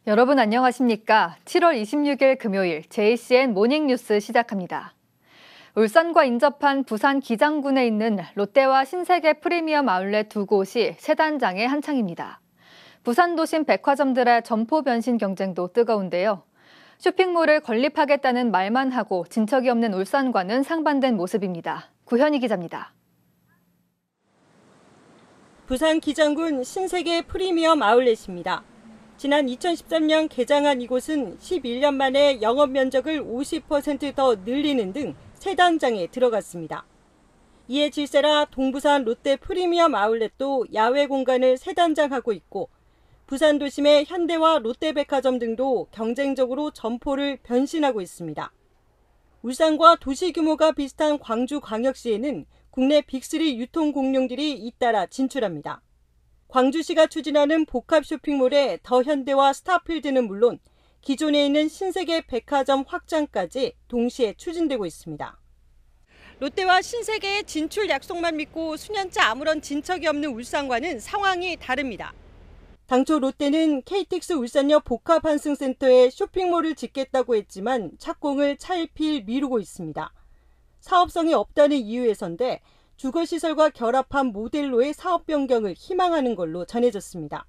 여러분 안녕하십니까? 7월 26일 금요일 JCN 모닝뉴스 시작합니다. 울산과 인접한 부산 기장군에 있는 롯데와 신세계 프리미엄 아울렛 두 곳이 새 단장에 한창입니다. 부산 도심 백화점들의 점포 변신 경쟁도 뜨거운데요. 쇼핑몰을 건립하겠다는 말만 하고 진척이 없는 울산과는 상반된 모습입니다. 구현희 기자입니다. 부산 기장군 신세계 프리미엄 아울렛입니다. 지난 2013년 개장한 이곳은 11년 만에 영업 면적을 50% 더 늘리는 등 새 단장에 들어갔습니다. 이에 질세라 동부산 롯데 프리미엄 아울렛도 야외 공간을 새 단장하고 있고 부산 도심의 현대와 롯데백화점 등도 경쟁적으로 점포를 변신하고 있습니다. 울산과 도시 규모가 비슷한 광주광역시에는 국내 빅3 유통 공룡들이 잇따라 진출합니다. 광주시가 추진하는 복합 쇼핑몰의 더현대와 스타필드는 물론 기존에 있는 신세계 백화점 확장까지 동시에 추진되고 있습니다. 롯데와 신세계의 진출 약속만 믿고 수년째 아무런 진척이 없는 울산과는 상황이 다릅니다. 당초 롯데는 KTX 울산역 복합환승센터에 쇼핑몰을 짓겠다고 했지만 착공을 차일피일 미루고 있습니다. 사업성이 없다는 이유에서인데 주거시설과 결합한 모델로의 사업 변경을 희망하는 걸로 전해졌습니다.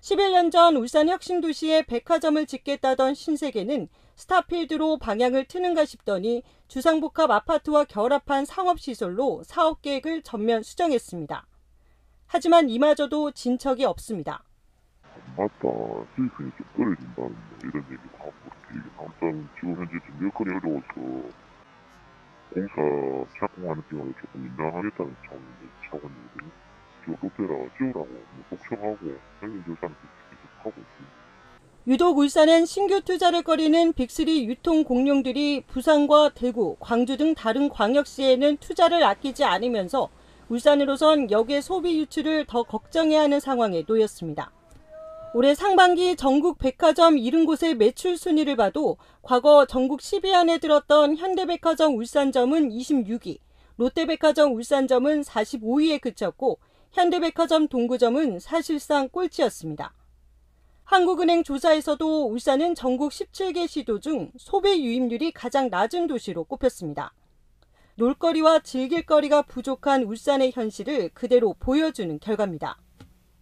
11년 전 울산 혁신도시에 백화점을 짓겠다던 신세계는 스타필드로 방향을 트는가 싶더니 주상복합 아파트와 결합한 상업시설로 사업 계획을 전면 수정했습니다. 하지만 이마저도 진척이 없습니다. 맞다. 수익성이 좀 떨어진다는 이런 얘기도 하고 일단 지금 현재 좀 여건이 어려워서 공사 착공하는 경우에 조금 인정하겠다는 차원이거든요. 롯데라고 지으라고 독청하고 현실조사는 계속 하고 있습니다. 유독 울산은 신규 투자를 꺼리는 빅3 유통 공룡들이 부산과 대구, 광주 등 다른 광역시에는 투자를 아끼지 않으면서 울산으로선 역의 소비 유출을 더 걱정해야 하는 상황에 놓였습니다. 올해 상반기 전국 백화점 70곳의 매출 순위를 봐도 과거 전국 10위 안에 들었던 현대백화점 울산점은 26위, 롯데백화점 울산점은 45위에 그쳤고 현대백화점 동구점은 사실상 꼴찌였습니다. 한국은행 조사에서도 울산은 전국 17개 시도 중 소비 유입률이 가장 낮은 도시로 꼽혔습니다. 놀거리와 즐길거리가 부족한 울산의 현실을 그대로 보여주는 결과입니다.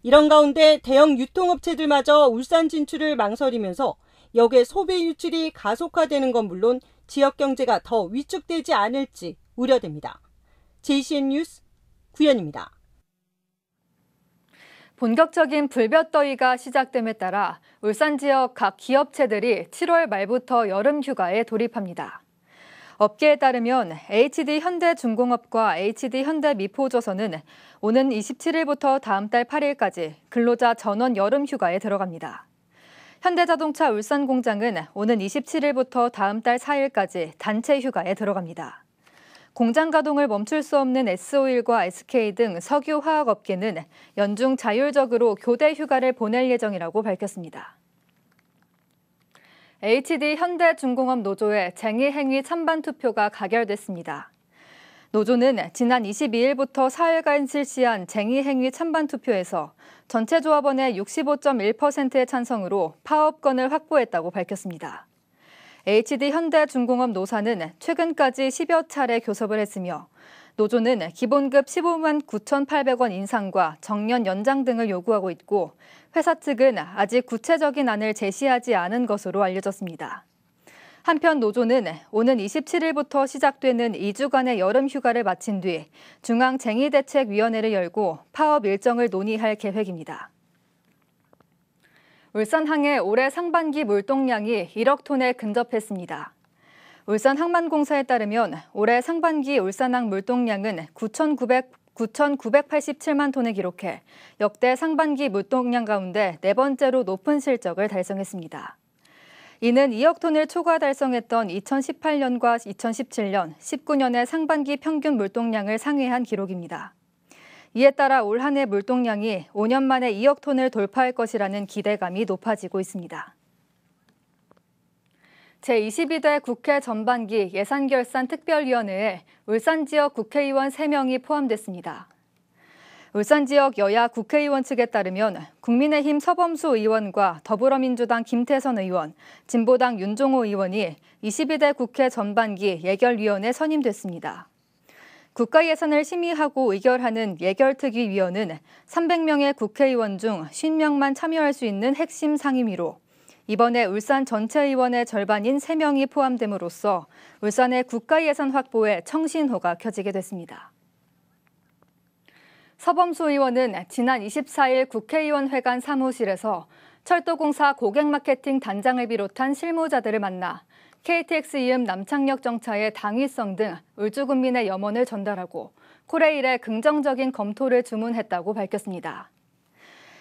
이런 가운데 대형 유통업체들마저 울산 진출을 망설이면서 역의 소비 유출이 가속화되는 건 물론 지역 경제가 더 위축되지 않을지 우려됩니다. JCN 뉴스 구현입니다. 본격적인 불볕더위가 시작됨에 따라 울산 지역 각 기업체들이 7월 말부터 여름 휴가에 돌입합니다. 업계에 따르면 HD 현대중공업과 HD 현대미포조선은 오는 27일부터 다음 달 8일까지 근로자 전원 여름 휴가에 들어갑니다. 현대자동차 울산 공장은 오는 27일부터 다음 달 4일까지 단체 휴가에 들어갑니다. 공장 가동을 멈출 수 없는 S-오일과 SK 등 석유화학업계는 연중 자율적으로 교대 휴가를 보낼 예정이라고 밝혔습니다. HD 현대중공업 노조의 쟁의행위 찬반 투표가 가결됐습니다. 노조는 지난 22일부터 4일간 실시한 쟁의행위 찬반 투표에서 전체 조합원의 65.1%의 찬성으로 파업권을 확보했다고 밝혔습니다. HD 현대중공업 노사는 최근까지 10여 차례 교섭을 했으며 노조는 기본급 15만 9,800원 인상과 정년 연장 등을 요구하고 있고 회사 측은 아직 구체적인 안을 제시하지 않은 것으로 알려졌습니다. 한편 노조는 오는 27일부터 시작되는 2주간의 여름 휴가를 마친 뒤 중앙쟁의대책위원회를 열고 파업 일정을 논의할 계획입니다. 울산항의 올해 상반기 물동량이 1억 톤에 근접했습니다. 울산항만공사에 따르면 올해 상반기 울산항 물동량은 9,987만 ton을 기록해 역대 상반기 물동량 가운데 네 번째로 높은 실적을 달성했습니다. 이는 2억 톤을 초과 달성했던 2018년과 2017년, 19년의 상반기 평균 물동량을 상회한 기록입니다. 이에 따라 올 한 해 물동량이 5년 만에 2억 톤을 돌파할 것이라는 기대감이 높아지고 있습니다. 제22대 국회 전반기 예산결산 특별위원회에 울산 지역 국회의원 3명이 포함됐습니다. 울산 지역 여야 국회의원 측에 따르면 국민의힘 서범수 의원과 더불어민주당 김태선 의원, 진보당 윤종호 의원이 22대 국회 전반기 예결위원에 선임됐습니다. 국가 예산을 심의하고 의결하는 예결특위위원은 300명의 국회의원 중 50명만 참여할 수 있는 핵심 상임위로 이번에 울산 전체 의원의 절반인 3명이 포함됨으로써 울산의 국가 예산 확보에 청신호가 켜지게 됐습니다. 서범수 의원은 지난 24일 국회의원회관 사무실에서 철도공사 고객마케팅 단장을 비롯한 실무자들을 만나 KTX 이음 남창역 정차의 당위성 등 울주군민의 염원을 전달하고 코레일의 긍정적인 검토를 주문했다고 밝혔습니다.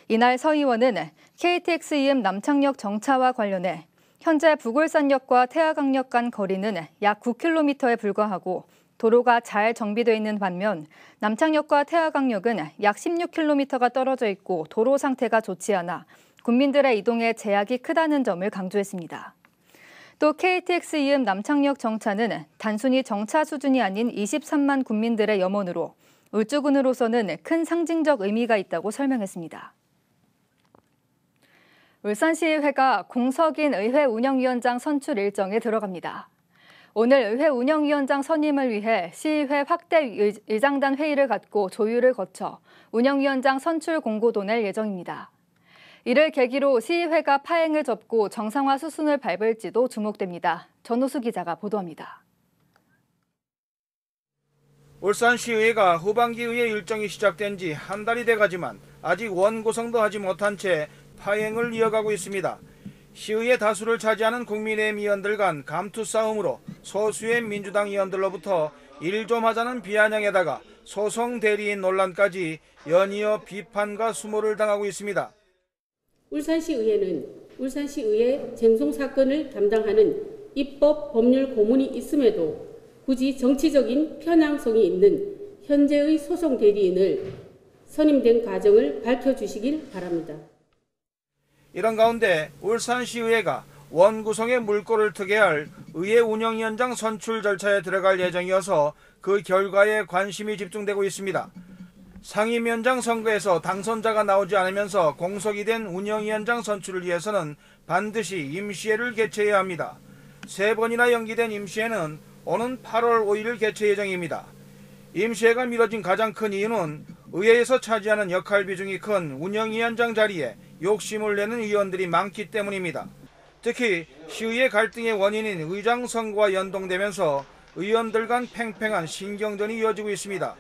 이날 서 의원은 KTX 이음 남창역 정차와 관련해 현재 북울산역과 태화강역 간 거리는 약 9km에 불과하고 도로가 잘 정비돼 있는 반면 남창역과 태화강역은 약 16km가 떨어져 있고 도로 상태가 좋지 않아 국민들의 이동에 제약이 크다는 점을 강조했습니다. 또 KTX 이음 남창역 정차는 단순히 정차 수준이 아닌 23만 국민들의 염원으로 울주군으로서는 큰 상징적 의미가 있다고 설명했습니다. 울산시의회가 공석인 의회 운영위원장 선출 일정에 들어갑니다. 오늘 의회 운영위원장 선임을 위해 시의회 확대 의장단 회의를 갖고 조율을 거쳐 운영위원장 선출 공고도 낼 예정입니다. 이를 계기로 시의회가 파행을 접고 정상화 수순을 밟을지도 주목됩니다. 전우수 기자가 보도합니다. 울산시의회가 후반기 의회 일정이 시작된 지 한 달이 돼가지만 아직 원구성도 하지 못한 채 파행을 이어가고 있습니다. 시의회 다수를 차지하는 국민의힘 의원들 간 감투 싸움으로 소수의 민주당 의원들로부터 일 좀 하자는 비아냥에다가 소송 대리인 논란까지 연이어 비판과 수모를 당하고 있습니다. 울산시의회는 울산시의회 쟁송 사건을 담당하는 입법 법률 고문이 있음에도 굳이 정치적인 편향성이 있는 현재의 소송 대리인을 선임된 과정을 밝혀주시길 바랍니다. 이런 가운데 울산시의회가 원구성의 물꼬를 트게 할 의회 운영위원장 선출 절차에 들어갈 예정이어서 그 결과에 관심이 집중되고 있습니다. 상임위원장 선거에서 당선자가 나오지 않으면서 공석이 된 운영위원장 선출을 위해서는 반드시 임시회를 개최해야 합니다. 3번이나 연기된 임시회는 오는 8월 5일 개최 예정입니다. 임시회가 미뤄진 가장 큰 이유는 의회에서 차지하는 역할 비중이 큰 운영위원장 자리에 욕심을 내는 의원들이 많기 때문입니다. 특히 시의회 갈등의 원인인 의장 선거와 연동되면서 의원들 간 팽팽한 신경전이 이어지고 있습니다.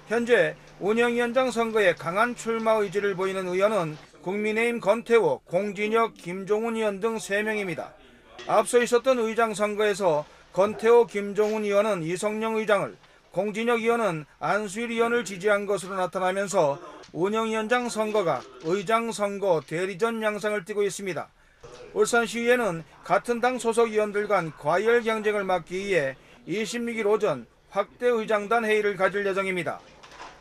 현재 운영위원장 선거에 강한 출마 의지를 보이는 의원은 국민의힘 권태호, 공진혁, 김종훈 의원 등 3명입니다. 앞서 있었던 의장 선거에서 권태호, 김종훈 의원은 이성영 의장을, 공진혁 의원은 안수일 의원을 지지한 것으로 나타나면서 운영위원장 선거가 의장 선거 대리전 양상을 띠고 있습니다. 울산시의회는 같은 당 소속 의원들 간 과열 경쟁을 막기 위해 26일 오전 확대 의장단 회의를 가질 예정입니다.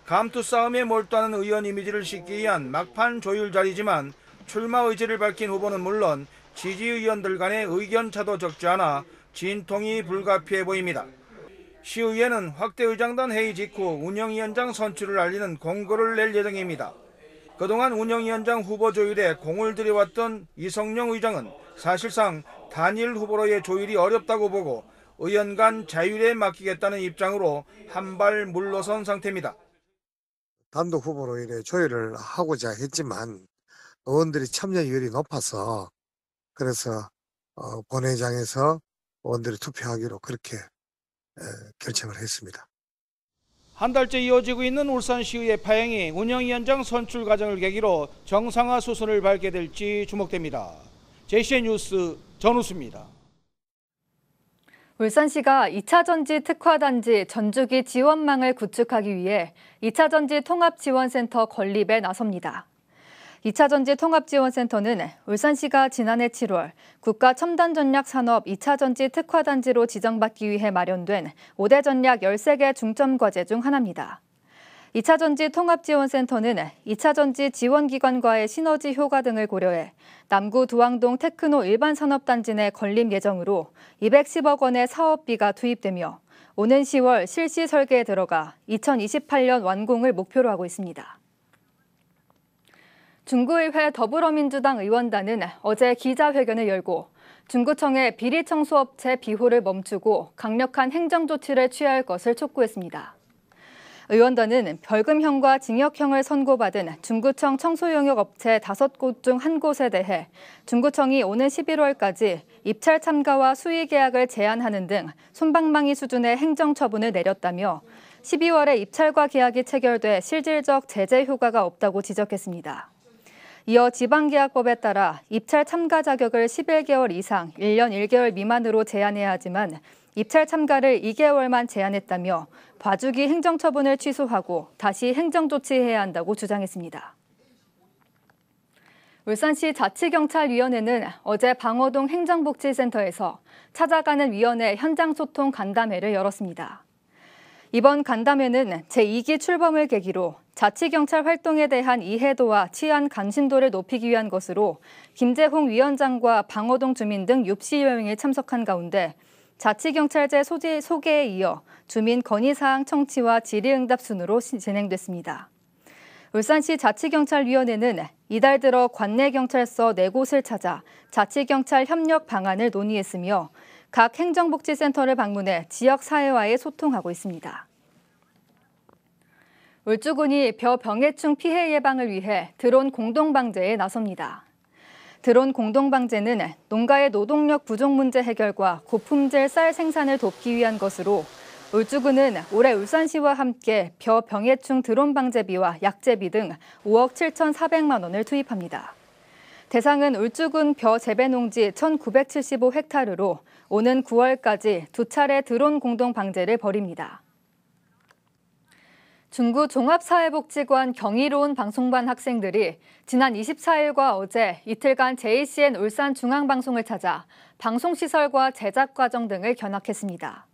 감투 싸움에 몰두하는 의원 이미지를 싣기 위한 막판 조율 자리지만 출마 의지를 밝힌 후보는 물론 지지 의원들 간의 의견차도 적지 않아 진통이 불가피해 보입니다. 시의회는 확대 의장단 회의 직후 운영위원장 선출을 알리는 공고를 낼 예정입니다. 그동안 운영위원장 후보 조율에 공을 들여왔던 이성영 의장은 사실상 단일 후보로의 조율이 어렵다고 보고 의원 간 자율에 맡기겠다는 입장으로 한 발 물러선 상태입니다. 단독 후보로 이래 조율을 하고자 했지만 의원들이 참여율이 높아서 그래서 본회의장에서 의원들이 투표하기로 그렇게 결정을 했습니다. 한 달째 이어지고 있는 울산시의회 파행이 운영위원장 선출 과정을 계기로 정상화 수순을 밟게 될지 주목됩니다. JCN 뉴스 전우수입니다. 울산시가 2차전지 특화단지 전주기 지원망을 구축하기 위해 2차전지 통합지원센터 건립에 나섭니다. 2차전지 통합지원센터는 울산시가 지난해 7월 국가첨단전략산업 2차전지 특화단지로 지정받기 위해 마련된 5대 전략 13개 중점과제 중 하나입니다. 2차전지 통합지원센터는 2차전지 지원기관과의 시너지 효과 등을 고려해 남구 두왕동 테크노 일반산업단지 내 건립 예정으로 210억 원의 사업비가 투입되며 오는 10월 실시 설계에 들어가 2028년 완공을 목표로 하고 있습니다. 중구의회 더불어민주당 의원단은 어제 기자회견을 열고 중구청의 비리 청소업체 비호를 멈추고 강력한 행정조치를 취할 것을 촉구했습니다. 의원단은 벌금형과 징역형을 선고받은 중구청 청소용역 업체 5곳 중 1곳에 대해 중구청이 오는 11월까지 입찰 참가와 수의 계약을 제한하는 등 솜방망이 수준의 행정처분을 내렸다며 12월에 입찰과 계약이 체결돼 실질적 제재 효과가 없다고 지적했습니다. 이어 지방계약법에 따라 입찰 참가 자격을 11개월 이상 1년 1개월 미만으로 제한해야 하지만 입찰 참가를 2개월만 제한했다며 봐주기 행정처분을 취소하고 다시 행정조치해야 한다고 주장했습니다. 울산시 자치경찰위원회는 어제 방어동 행정복지센터에서 찾아가는 위원회 현장소통 간담회를 열었습니다. 이번 간담회는 제2기 출범을 계기로 자치경찰 활동에 대한 이해도와 치안 관심도를 높이기 위한 것으로 김재홍 위원장과 방어동 주민 등 60여 명이 참석한 가운데 자치경찰제 소개에 이어 주민 건의사항 청취와 질의응답 순으로 진행됐습니다. 울산시 자치경찰위원회는 이달 들어 관내경찰서 4곳을 찾아 자치경찰 협력 방안을 논의했으며 각 행정복지센터를 방문해 지역사회와의 소통하고 있습니다. 울주군이 벼병해충 피해 예방을 위해 드론 공동방제에 나섭니다. 드론 공동방제는 농가의 노동력 부족 문제 해결과 고품질 쌀 생산을 돕기 위한 것으로 울주군은 올해 울산시와 함께 벼병해충 드론 방제비와 약제비 등 5억 7,400만 원을 투입합니다. 대상은 울주군 벼 재배 농지 1,975헥타르로 오는 9월까지 2차례 드론 공동 방제를 벌입니다. 중구 종합사회복지관 경이로운 방송반 학생들이 지난 24일과 어제 이틀간 JCN 울산중앙방송을 찾아 방송시설과 제작 과정 등을 견학했습니다.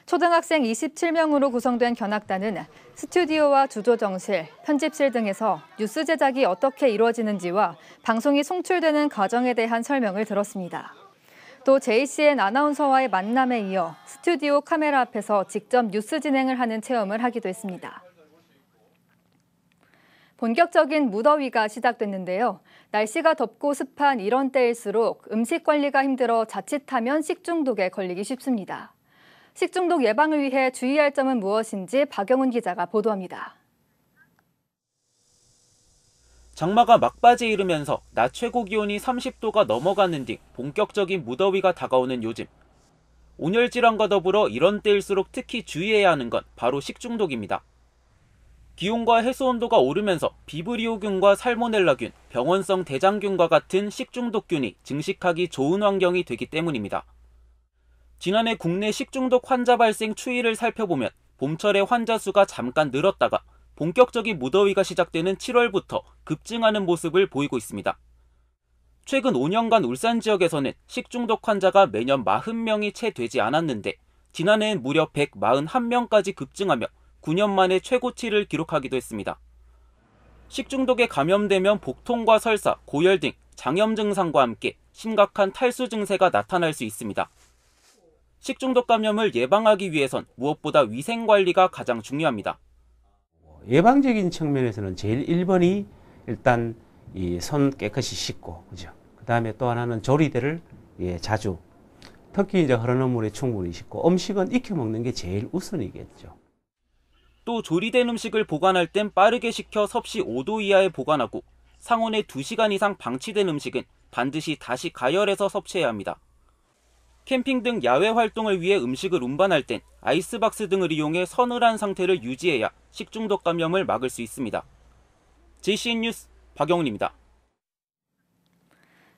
초등학생 27명으로 구성된 견학단은 스튜디오와 주조정실, 편집실 등에서 뉴스 제작이 어떻게 이루어지는지와 방송이 송출되는 과정에 대한 설명을 들었습니다. 또 JCN 아나운서와의 만남에 이어 스튜디오 카메라 앞에서 직접 뉴스 진행을 하는 체험을 하기도 했습니다. 본격적인 무더위가 시작됐는데요. 날씨가 덥고 습한 이런 때일수록 음식 관리가 힘들어 자칫하면 식중독에 걸리기 쉽습니다. 식중독 예방을 위해 주의할 점은 무엇인지 박영훈 기자가 보도합니다. 장마가 막바지에 이르면서 낮 최고 기온이 30도가 넘어가는 등 본격적인 무더위가 다가오는 요즘. 온열 질환과 더불어 이런 때일수록 특히 주의해야 하는 건 바로 식중독입니다. 기온과 해수 온도가 오르면서 비브리오균과 살모넬라균, 병원성 대장균과 같은 식중독균이 증식하기 좋은 환경이 되기 때문입니다. 지난해 국내 식중독 환자 발생 추이를 살펴보면 봄철에 환자 수가 잠깐 늘었다가 본격적인 무더위가 시작되는 7월부터 급증하는 모습을 보이고 있습니다. 최근 5년간 울산 지역에서는 식중독 환자가 매년 40명이 채 되지 않았는데 지난해엔 무려 141명까지 급증하며 9년 만에 최고치를 기록하기도 했습니다. 식중독에 감염되면 복통과 설사, 고열 등 장염 증상과 함께 심각한 탈수 증세가 나타날 수 있습니다. 식중독 감염을 예방하기 위해선 무엇보다 위생관리가 가장 중요합니다. 예방적인 측면에서는 제일 1번이 일단 이 손 깨끗이 씻고, 그죠? 그 다음에 또 하나는 조리대를 자주, 특히 이제 흐르는 물에 충분히 씻고, 음식은 익혀 먹는 게 제일 우선이겠죠. 또 조리된 음식을 보관할 땐 빠르게 식혀 섭씨 5도 이하에 보관하고 상온에 2시간 이상 방치된 음식은 반드시 다시 가열해서 섭취해야 합니다. 캠핑 등 야외 활동을 위해 음식을 운반할 땐 아이스박스 등을 이용해 서늘한 상태를 유지해야 식중독 감염을 막을 수 있습니다. JCN 뉴스 박영훈입니다.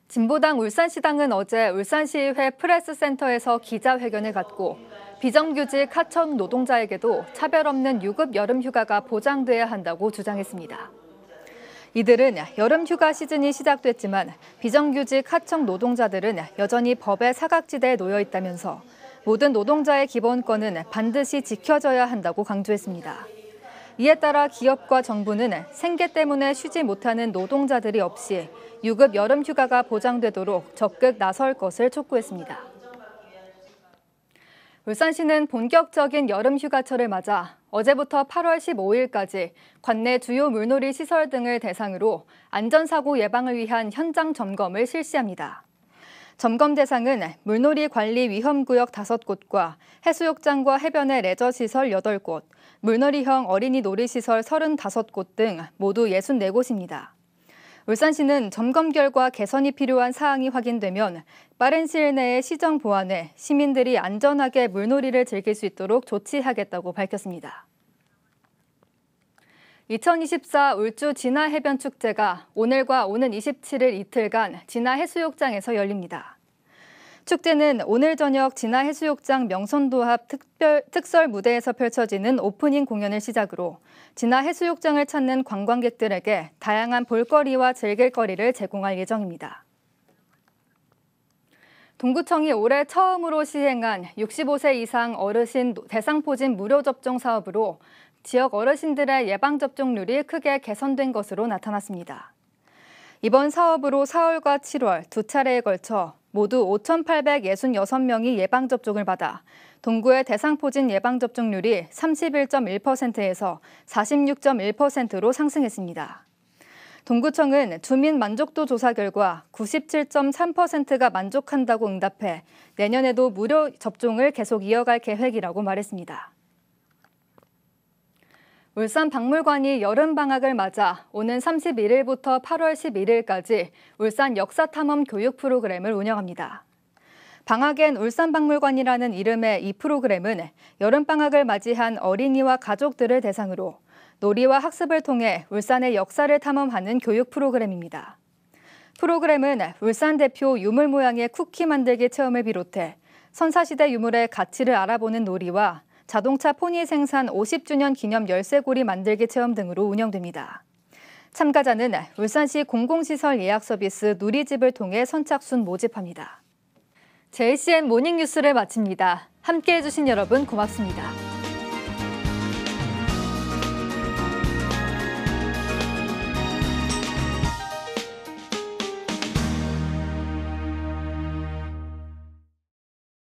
진보당 울산시당은 어제 울산시의회 프레스센터에서 기자회견을 갖고 비정규직 하청 노동자에게도 차별 없는 유급 여름휴가가 보장돼야 한다고 주장했습니다. 이들은 여름휴가 시즌이 시작됐지만 비정규직 하청 노동자들은 여전히 법의 사각지대에 놓여 있다면서 모든 노동자의 기본권은 반드시 지켜져야 한다고 강조했습니다. 이에 따라 기업과 정부는 생계 때문에 쉬지 못하는 노동자들이 없이 유급 여름휴가가 보장되도록 적극 나설 것을 촉구했습니다. 울산시는 본격적인 여름 휴가철을 맞아 어제부터 8월 15일까지 관내 주요 물놀이 시설 등을 대상으로 안전사고 예방을 위한 현장 점검을 실시합니다. 점검 대상은 물놀이 관리 위험구역 5곳과 해수욕장과 해변의 레저시설 8곳, 물놀이형 어린이 놀이시설 35곳 등 모두 64곳입니다. 울산시는 점검 결과 개선이 필요한 사항이 확인되면 빠른 시일 내에 시정 보완해 시민들이 안전하게 물놀이를 즐길 수 있도록 조치하겠다고 밝혔습니다. 2024 울주 진화해변축제가 오늘과 오는 27일 이틀간 진화해수욕장에서 열립니다. 축제는 오늘 저녁 진화해수욕장 명선도 앞 특설 무대에서 펼쳐지는 오프닝 공연을 시작으로 진화해수욕장을 찾는 관광객들에게 다양한 볼거리와 즐길거리를 제공할 예정입니다. 동구청이 올해 처음으로 시행한 65세 이상 어르신 대상포진 무료 접종 사업으로 지역 어르신들의 예방접종률이 크게 개선된 것으로 나타났습니다. 이번 사업으로 4월과 7월 두 차례에 걸쳐 모두 5,866명이 예방접종을 받아 동구의 대상포진 예방접종률이 31.1%에서 46.1%로 상승했습니다. 동구청은 주민 만족도 조사 결과 97.3%가 만족한다고 응답해 내년에도 무료 접종을 계속 이어갈 계획이라고 말했습니다. 울산박물관이 여름방학을 맞아 오는 31일부터 8월 11일까지 울산 역사탐험 교육 프로그램을 운영합니다. 방학엔 울산박물관이라는 이름의 이 프로그램은 여름방학을 맞이한 어린이와 가족들을 대상으로 놀이와 학습을 통해 울산의 역사를 탐험하는 교육 프로그램입니다. 프로그램은 울산 대표 유물 모양의 쿠키 만들기 체험을 비롯해 선사시대 유물의 가치를 알아보는 놀이와 자동차 포니 생산 50주년 기념 열쇠고리 만들기 체험 등으로 운영됩니다. 참가자는 울산시 공공시설 예약 서비스 누리집을 통해 선착순 모집합니다. JCN 모닝뉴스를 마칩니다. 함께해 주신 여러분 고맙습니다.